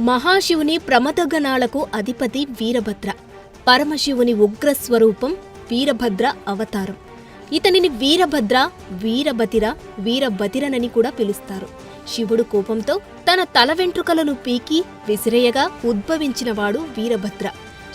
మహాశివుని ప్రమథగణాలకు అధిపతి వీరభద్ర. పరమశివుని ఉగ్రస్వరూపం వీరభద్ర అవతారం. ఇతనిని వీరభద్ర, వీరబతిర, వీరబతిరనని కూడా పిలుస్తారు. శివుడు కోపంతో తన తల వెంట్రుకలను పీకి విసిరేయగా ఉద్భవించినవాడు వీరభద్ర.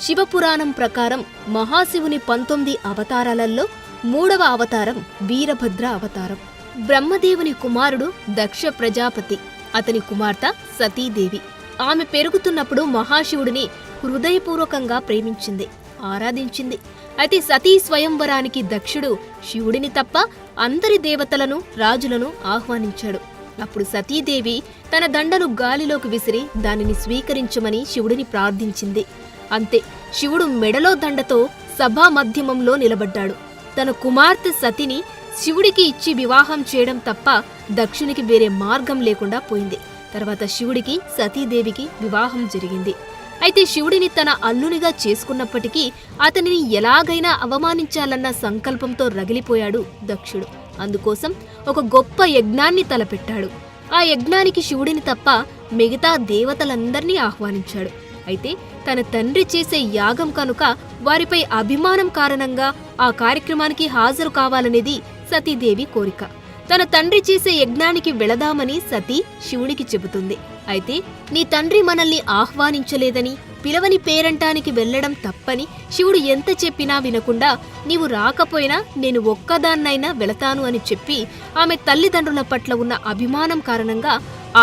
శివపురాణం ప్రకారం మహాశివుని 19 అవతారాలలో 3వ అవతారం వీరభద్ర అవతారం. బ్రహ్మదేవుని కుమారుడు దక్ష ప్రజాపతి, అతని కుమార్తె సతీదేవి. ఆమె పెరుగుతున్నప్పుడు మహాశివుడిని హృదయపూర్వకంగా ప్రేమించింది, ఆరాధించింది. అయితే సతీ స్వయంవరానికి దక్షుడు శివుడిని తప్ప అందరి దేవతలను, రాజులను ఆహ్వానించాడు. అప్పుడు సతీదేవి తన దండను గాలిలోకి విసిరి దానిని స్వీకరించమని శివుడిని ప్రార్థించింది. అంతే, శివుడు మెడలో దండతో సభా మధ్యమంలో నిలబడ్డాడు. తన కుమార్తె సతిని శివుడికి ఇచ్చి వివాహం చేయడం తప్ప దక్షునికి వేరే మార్గం లేకుండా పోయింది. తర్వాత శివుడికి సతీదేవికి వివాహం జరిగింది. అయితే శివుడిని తన అల్లునిగా చేసుకున్నప్పటికీ అతనిని ఎలాగైనా అవమానించాలన్న సంకల్పంతో రగిలిపోయాడు దక్షుడు. అందుకోసం ఒక గొప్ప యజ్ఞాన్ని తలపెట్టాడు. ఆ యజ్ఞానికి శివుడిని తప్ప మిగతా దేవతలందర్నీ ఆహ్వానించాడు. అయితే తన తండ్రి చేసే యాగం కనుక వారిపై అభిమానం కారణంగా ఆ కార్యక్రమానికి హాజరు కావాలనేది సతీదేవి కోరిక. తన తండ్రి చేసే యజ్ఞానికి వెళదామని సతీ శివుడికి చెబుతుంది. అయితే నీ తండ్రి మనల్ని ఆహ్వానించలేదని, పిలవని పేరంటానికి వెళ్లడం తప్పని శివుడు ఎంత చెప్పినా వినకుండా, నీవు రాకపోయినా నేను ఒక్కదాన్నైనా వెళతాను అని చెప్పి ఆమె తల్లిదండ్రుల పట్ల ఉన్న అభిమానం కారణంగా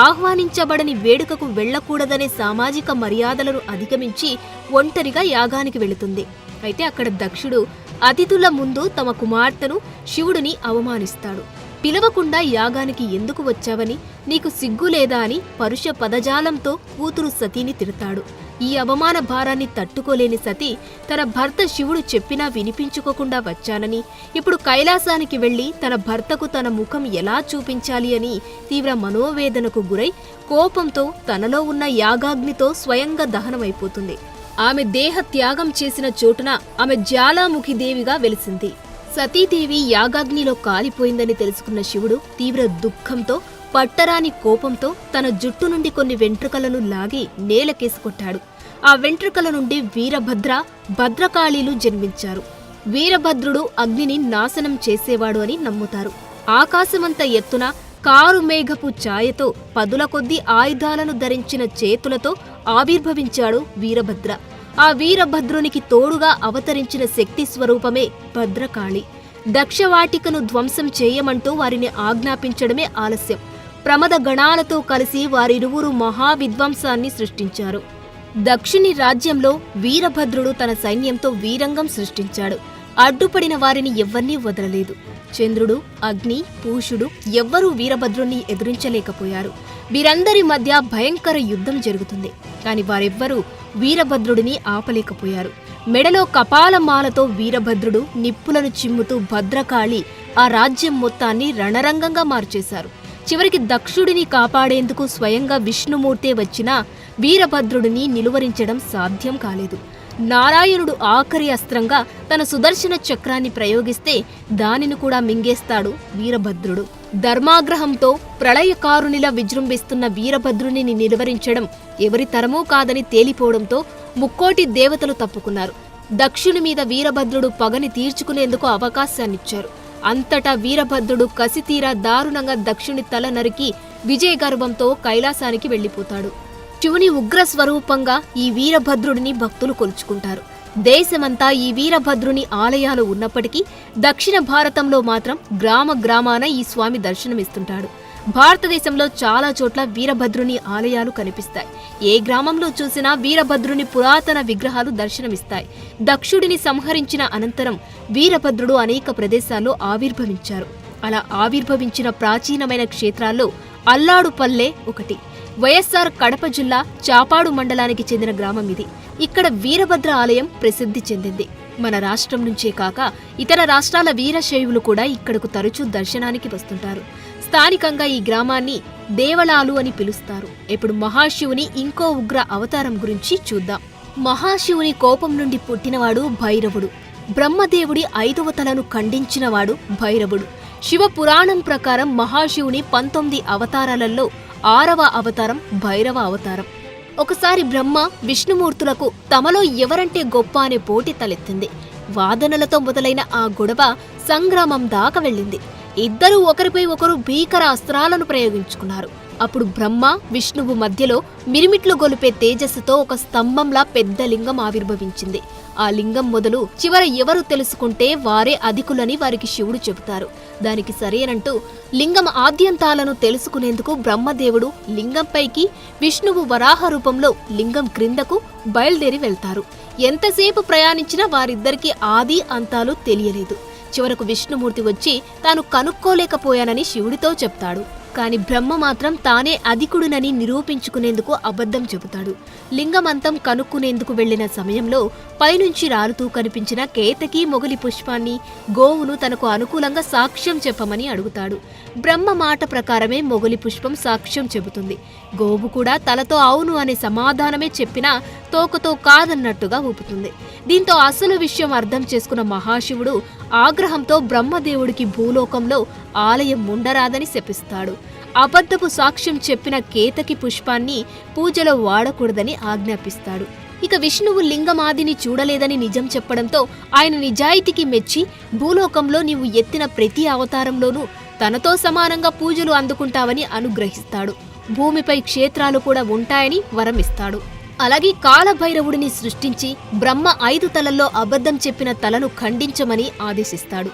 ఆహ్వానించబడని వేడుకకు వెళ్లకూడదనే సామాజిక మర్యాదలను అధిగమించి ఒంటరిగా యాగానికి వెళుతుంది. అయితే అక్కడ దక్షుడు అతిథుల ముందు తమ కుమార్తెను శివుడిని అవమానిస్తాడు. పిలవకుండా యాగానికి ఎందుకు వచ్చావని, నీకు సిగ్గులేదా అని పరుష పదజాలంతో కూతురు సతీని తిడతాడు. ఈ అవమాన భారాన్ని తట్టుకోలేని సతీ తన భర్త శివుడు చెప్పినా వినిపించుకోకుండా వచ్చానని, ఇప్పుడు కైలాసానికి వెళ్లి తన భర్తకు తన ముఖం ఎలా చూపించాలి అని తీవ్ర మనోవేదనకు గురై కోపంతో తనలో ఉన్న యాగాగ్నితో స్వయంగా దహనమైపోతుంది. ఆమె దేహ త్యాగం చేసిన చోటున ఆమె జ్వాలాముఖి దేవిగా వెలిసింది. సతీదేవి యాగాగ్నిలో కాలిపోయిందని తెలుసుకున్న శివుడు తీవ్ర దుఃఖంతో, పట్టరాని కోపంతో తన జుట్టు నుండి కొన్ని వెంట్రుకలను లాగి నేలకేసుకొట్టాడు. ఆ వెంట్రుకల నుండి వీరభద్ర, భద్రకాళీలు జన్మించారు. వీరభద్రుడు అగ్నిని నాశనం చేసేవాడు అని నమ్ముతారు. ఆకాశమంత ఎత్తున కారు మేఘపు ఛాయతో పదుల కొద్దీ ఆయుధాలను ధరించిన చేతులతో ఆవిర్భవించాడు వీరభద్ర. ఆ వీరభద్రునికి తోడుగా అవతరించిన శక్తి స్వరూపమే భద్రకాళి. దక్షవాటికను ధ్వంసం చేయమంటూ వారిని ఆజ్ఞాపించడమే ఆలస్యం. ప్రమద గణాలతో కలిసి వారిరువురు మహావిధ్వంసాన్ని సృష్టించారు. దక్షుని రాజ్యంలో వీరభద్రుడు తన సైన్యంతో వీరంగం సృష్టించాడు. అడ్డుపడిన వారిని ఎవ్వర్నీ వదలలేదు. చంద్రుడు, అగ్ని, పూషుడు ఎవ్వరూ వీరభద్రుణ్ణి ఎదురించలేకపోయారు. వీరందరి మధ్య భయంకర యుద్ధం జరుగుతుంది. కాని వారెవ్వరూ వీరభద్రుడిని ఆపలేకపోయారు. మెడలో కపాలమాలతో వీరభద్రుడు నిప్పులను చిమ్ముతూ భద్రకాళి ఆ రాజ్యం మొత్తాన్ని రణరంగంగా మార్చేశారు. చివరికి దక్షుడిని కాపాడేందుకు స్వయంగా విష్ణుమూర్తే వచ్చినా వీరభద్రుడిని నిలువరించడం సాధ్యం కాలేదు. నారాయణుడు ఆఖరి అస్త్రంగా తన సుదర్శన చక్రాన్ని ప్రయోగిస్తే దానిని కూడా మింగేస్తాడు వీరభద్రుడు. ధర్మాగ్రహంతో ప్రళయకారునిలా విజృంభిస్తున్న వీరభద్రుని నిలువరించడం ఎవరి తరమూ కాదని తేలిపోవడంతో ముక్కోటి దేవతలు తప్పుకున్నారు. దక్షుని మీద వీరభద్రుడు పగని తీర్చుకునేందుకు అవకాశాన్నిచ్చారు. అంతటా వీరభద్రుడు కసితీరా దారుణంగా దక్షుని తల నరికి విజయగర్వంతో కైలాసానికి వెళ్లిపోతాడు. శివుని ఉగ్ర స్వరూపంగా ఈ వీరభద్రుడిని భక్తులు కొలుచుకుంటారు. దేశమంతా ఈ వీరభద్రుని ఆలయాలు ఉన్నప్పటికీ దక్షిణ భారతంలో మాత్రం గ్రామ గ్రామాన ఈ స్వామి దర్శనమిస్తుంటాడు. భారతదేశంలో చాలా చోట్ల వీరభద్రుని ఆలయాలు కనిపిస్తాయి. ఏ గ్రామంలో చూసినా వీరభద్రుని పురాతన విగ్రహాలు దర్శనమిస్తాయి. దక్షుడిని సంహరించిన అనంతరం వీరభద్రుడు అనేక ప్రదేశాల్లో ఆవిర్భవించారు. అలా ఆవిర్భవించిన ప్రాచీనమైన క్షేత్రాల్లో అల్లాడుపల్లె ఒకటి. వైఎస్ఆర్ కడప జిల్లా చాపాడు మండలానికి చెందిన గ్రామం ఇది. ఇక్కడ వీరభద్ర ఆలయం ప్రసిద్ధి చెందింది. మన రాష్ట్రం నుంచే కాక ఇతర రాష్ట్రాల వీరశైవులు కూడా ఇక్కడకు తరచూ దర్శనానికి వస్తుంటారు. స్థానికంగా ఈ గ్రామాన్ని దేవళాలు అని పిలుస్తారు. ఇప్పుడు మహాశివుని ఇంకో ఉగ్ర అవతారం గురించి చూద్దాం. మహాశివుని కోపం నుండి పుట్టినవాడు భైరవుడు. బ్రహ్మదేవుడి 5వ తలను ఖండించినవాడు భైరవుడు. శివ పురాణం ప్రకారం మహాశివుని 19 అవతారాలలో 6వ అవతారం భైరవ అవతారం. ఒకసారి బ్రహ్మ విష్ణుమూర్తులకు తమలో ఎవరంటే గొప్ప అనే పోటీ తలెత్తింది. వాదనలతో మొదలైన ఆ గొడవ సంగ్రామం దాకా వెళ్ళింది. ఇద్దరూ ఒకరిపై ఒకరు భీకర అస్త్రాలను ప్రయోగించుకున్నారు. అప్పుడు బ్రహ్మ విష్ణువు మధ్యలో మిరిమిట్లు గొలిపే తేజస్సుతో ఒక స్తంభంలా పెద్ద లింగం ఆవిర్భవించింది. ఆ లింగం మొదలు చివర ఎవరు తెలుసుకుంటే వారే అధికులని వారికి శివుడు చెబుతారు. దానికి సరేనంటూ లింగం ఆద్యంతాలను తెలుసుకునేందుకు బ్రహ్మదేవుడు లింగంపైకి, విష్ణువు వరాహ రూపంలో లింగం క్రిందకు బయలుదేరి వెళ్తారు. ఎంతసేపు ప్రయాణించినా వారిద్దరికీ ఆది అంతాలు తెలియలేదు. చివరకు విష్ణుమూర్తి వచ్చి తాను కనుక్కోలేకపోయానని శివుడితో చెప్తాడు. కాని బ్రహ్మ మాత్రం తానే అధికుడునని నిరూపించుకునేందుకు అబద్ధం చెబుతాడు. లింగమంతం కనుక్కునేందుకు వెళ్లిన సమయంలో పైనుంచి రాలుతూ కనిపించిన కేతకి మొగలి పుష్పాన్ని, గోవును తనకు అనుకూలంగా సాక్ష్యం చెప్పమని అడుగుతాడు. బ్రహ్మ మాట ప్రకారమే మొగలి పుష్పం సాక్ష్యం చెబుతుంది. గోవు కూడా తలతో అవును అనే సమాధానమే చెప్పినా తోకతో కాదన్నట్టుగా ఊపుతుంది. దీంతో అసలు విషయం అర్థం చేసుకున్న మహాశివుడు ఆగ్రహంతో బ్రహ్మదేవుడికి భూలోకంలో ఆలయం ఉండరాదని శపిస్తాడు. అబద్ధపు సాక్ష్యం చెప్పిన కేతకి పుష్పాన్ని పూజలో వాడకూడదని ఆజ్ఞాపిస్తాడు. ఇక విష్ణువు లింగమాదిని చూడలేదని నిజం చెప్పడంతో ఆయన నిజాయితీకి మెచ్చి భూలోకంలో నీవు ఎత్తిన ప్రతి అవతారంలోనూ తనతో సమానంగా పూజలు అందుకుంటావని అనుగ్రహిస్తాడు. భూమిపై క్షేత్రాలు కూడా ఉంటాయని వరమిస్తాడు. అలాగే కాలభైరవుడిని సృష్టించి బ్రహ్మ 5 తలల్లో అబద్ధం చెప్పిన తలను ఖండించమని ఆదేశిస్తాడు.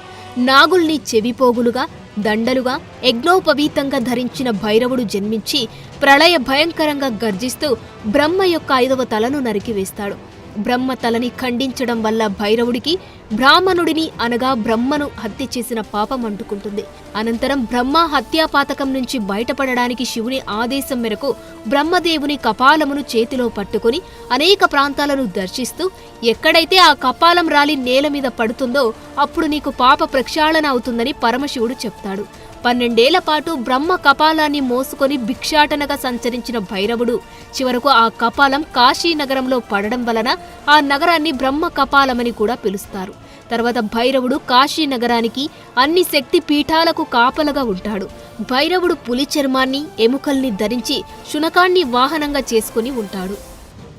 నాగుల్ని చెవిపోగులుగా, దండలుగా, యజ్ఞోపవీతంగా ధరించిన భైరవుడు జన్మించి ప్రళయ భయంకరంగా గర్జిస్తూ బ్రహ్మ యొక్క 5వ తలను నరికివేస్తాడు. బ్రహ్మ తలని ఖండించడం వల్ల భైరవుడికి బ్రాహ్మణుడిని అనగా బ్రహ్మను హత్య చేసిన పాపం అంటుకుంటుంది. అనంతరం బ్రహ్మ హత్యాపాతకం నుంచి బయటపడడానికి శివుని ఆదేశం మేరకు బ్రహ్మదేవుని కపాలమును చేతిలో పట్టుకుని అనేక ప్రాంతాలను దర్శిస్తూ ఎక్కడైతే ఆ కపాలం రాలి నేల మీద పడుతుందో అప్పుడు నీకు పాప ప్రక్షాళన అవుతుందని పరమశివుడు చెప్తాడు. 12 ఏళ్ల పాటు బ్రహ్మ కపాలాన్ని మోసుకొని భిక్షాటనగా సంచరించిన భైరవుడు చివరకు ఆ కపాలం కాశీ నగరంలో పడడం వలన ఆ నగరాన్ని బ్రహ్మ కపాలమని కూడా పిలుస్తారు. తర్వాత భైరవుడు కాశీ నగరానికి అన్ని శక్తి పీఠాలకు కాపలగా ఉంటాడు. భైరవుడు పులి చర్మాన్ని, ఎముకల్ని ధరించి శునకాన్ని వాహనంగా చేసుకుని ఉంటాడు.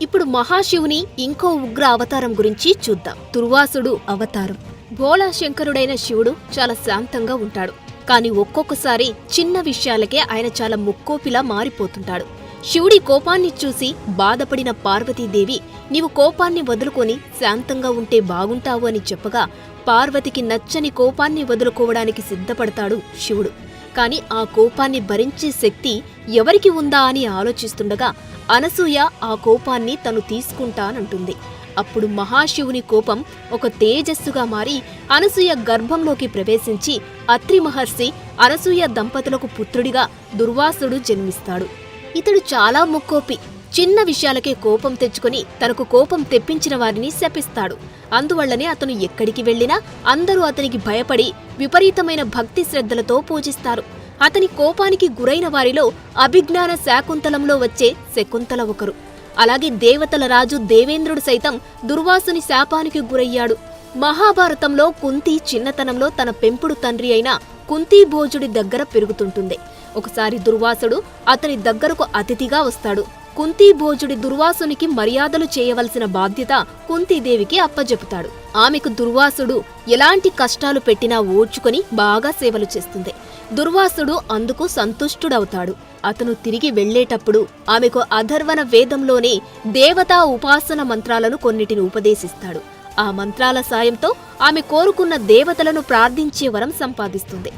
ఇప్పుడు మహాశివుని ఇంకో ఉగ్ర అవతారం గురించి చూద్దాం. దుర్వాసుడు అవతారం. భోళాశంకరుడైన శివుడు చాలా శాంతంగా ఉంటాడు. కాని ఒక్కొక్కసారి చిన్న విషయాలకే ఆయన చాలా ముక్కోపిలా మారిపోతుంటాడు. శివుడి కోపాన్ని చూసి బాధపడిన పార్వతీదేవి నీవు కోపాన్ని వదులుకొని శాంతంగా ఉంటే బాగుంటావు అని చెప్పగా పార్వతికి నచ్చని కోపాన్ని వదులుకోవడానికి సిద్ధపడతాడు శివుడు. కాని ఆ కోపాన్ని భరించే శక్తి ఎవరికి ఉందా అని ఆలోచిస్తుండగా అనసూయ ఆ కోపాన్ని తను తీసుకుంటానంటుంది. అప్పుడు మహాశివుని కోపం ఒక తేజస్సుగా మారి అనసూయ గర్భంలోకి ప్రవేశించి అత్రి మహర్షి, అనసూయ దంపతులకు పుత్రుడిగా దుర్వాసుడు జన్మిస్తాడు. ఇతడు చాలా ముక్కోపి. చిన్న విషయాలకే కోపం తెచ్చుకొని తనకు కోపం తెప్పించిన వారిని శపిస్తాడు. అందువల్లనే అతను ఎక్కడికి వెళ్లినా అందరూ అతనికి భయపడి విపరీతమైన భక్తి శ్రద్ధలతో పూజిస్తారు. అతని కోపానికి గురైన వారిలో అభిజ్ఞాన శాకుంతలంలో వచ్చే శకుంతల ఒకరు. అలాగే దేవతల రాజు దేవేంద్రుడు సైతం దుర్వాసుని శాపానికి గురయ్యాడు. మహాభారతంలో కుంతి చిన్నతనంలో తన పెంపుడు తండ్రి అయిన కుంతీభోజుడి దగ్గర పెరుగుతుంటుంది. ఒకసారి దుర్వాసుడు అతని దగ్గరకు అతిథిగా వస్తాడు. కుంతీభోజుడి దుర్వాసునికి మర్యాదలు చేయవలసిన బాధ్యత కుంతీదేవికి అప్పజెపుతాడు. ఆమెకు దుర్వాసుడు ఎలాంటి కష్టాలు పెట్టినా ఓర్చుకొని బాగా సేవలు చేస్తుంది. దుర్వాసుడు అందుకు సంతుష్టుడవుతాడు. అతను తిరిగి వెళ్లేటప్పుడు ఆమెకు అథర్వణ వేదంలోనే దేవతా ఉపాసన మంత్రాలను కొన్నిటిని ఉపదేశిస్తాడు. ఆ మంత్రాల సాయంతో ఆమె కోరుకున్న దేవతలను ప్రార్థించే వరం సంపాదిస్తుంది.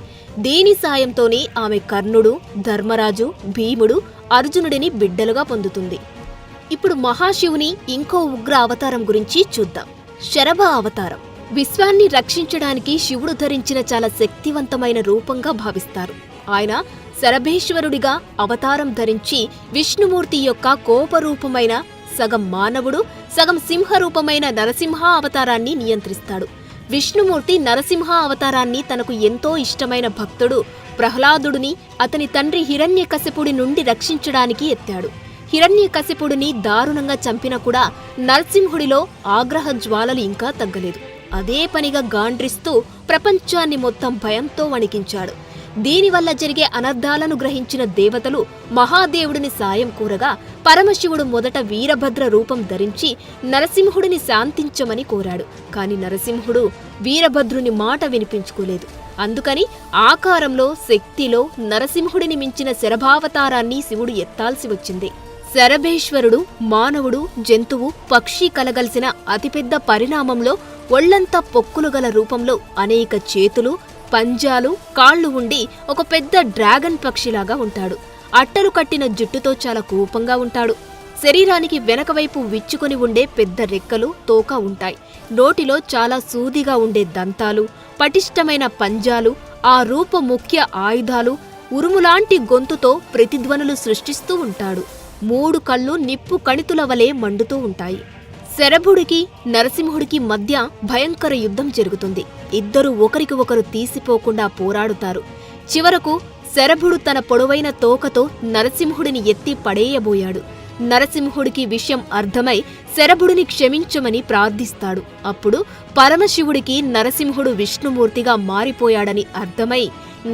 దీని సాయంతోనే ఆమె కర్ణుడు, ధర్మరాజు, భీముడు, అర్జునుడిని బిడ్డలుగా పొందుతుంది. ఇప్పుడు మహాశివుని ఇంకో ఉగ్ర అవతారం గురించి చూద్దాం. శరభ అవతారం. విశ్వాన్ని రక్షించడానికి శివుడు ధరించిన చాలా శక్తివంతమైన రూపంగా భావిస్తారు. ఆయన శరభేశ్వరుడిగా అవతారం ధరించి విష్ణుమూర్తి యొక్క కోపరూపమైన సగం మానవుడు, సగం సింహరూపమైన నరసింహ అవతారాన్ని నియంత్రిస్తాడు. విష్ణుమూర్తి నరసింహ అవతారాన్ని తనకు ఎంతో ఇష్టమైన భక్తుడు ప్రహ్లాదుడిని అతని తండ్రి హిరణ్యకశిపుడి నుండి రక్షించడానికి ఎత్తాడు. హిరణ్యకశిపుడిని దారుణంగా చంపినా కూడా నరసింహుడిలో ఆగ్రహ జ్వాలలు ఇంకా తగ్గలేదు. అదే పనిగా గాండ్రిస్తూ ప్రపంచాన్ని మొత్తం భయంతో వణికించాడు. దీనివల్ల జరిగే అనర్థాలను గ్రహించిన దేవతలు మహాదేవుడిని సాయం కోరగా పరమశివుడు మొదట వీరభద్ర రూపం ధరించి నరసింహుడిని శాంతించమని కోరాడు. కాని నరసింహుడు వీరభద్రుని మాట వినిపించుకోలేదు. అందుకని ఆకారంలో, శక్తిలో నరసింహుడిని మించిన శరభావతారాన్ని శివుడు ఎత్తాల్సి వచ్చింది. శరభేశ్వరుడు మానవుడు, జంతువు, పక్షి కలగలిసిన అతిపెద్ద పరిణామంలో ఒళ్లంతా పొక్కులు గల రూపంలో అనేక చేతులు, పంజాలు, కాళ్లు ఉండి ఒక పెద్ద డ్రాగన్ పక్షిలాగా ఉంటాడు. అట్టలు కట్టిన జుట్టుతో చాలా కోపంగా ఉంటాడు. శరీరానికి వెనకవైపు విచ్చుకొని ఉండే పెద్ద రెక్కలు, తోక ఉంటాయి. నోటిలో చాలా సూదిగా ఉండే దంతాలు, పటిష్టమైన పంజాలు, ఆ రూప ముఖ్య ఆయుధాలు, ఉరుములాంటి గొంతుతో ప్రతిధ్వనులు సృష్టిస్తూ ఉంటాడు. 3 కళ్ళు నిప్పు కణితుల వలె మండుతూ ఉంటాయి. శరభుడికి నరసింహుడికి మధ్య భయంకర యుద్ధం జరుగుతుంది. ఇద్దరూ ఒకరికి ఒకరు తీసిపోకుండా పోరాడుతారు. చివరకు శరభుడు తన పొడవైన తోకతో నరసింహుడిని ఎత్తి పడేయబోయాడు. నరసింహుడికి విషయం అర్థమై శరభుడిని క్షమించమని ప్రార్థిస్తాడు. అప్పుడు పరమశివుడికి నరసింహుడు విష్ణుమూర్తిగా మారిపోయాడని అర్థమై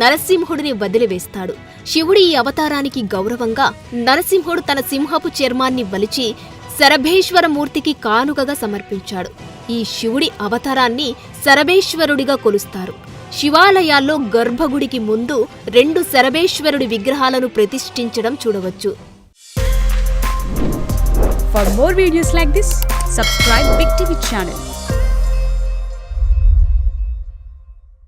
నరసింహుడిని వదిలివేస్తాడు. శివుడి ఈ అవతారానికి గౌరవంగా నరసింహుడు తన సింహపు చర్మాన్ని వలిచి శరభేశ్వరమూర్తికి కానుకగా సమర్పించాడు. ఈ శివుడి అవతారాన్ని శరభేశ్వరుడిగా కొలుస్తారు. శివాలయాల్లో గర్భగుడికి ముందు 2 శరభేశ్వరుడి విగ్రహాలను ప్రతిష్ఠించడం చూడవచ్చు. For more videos like this, subscribe Big TV channel.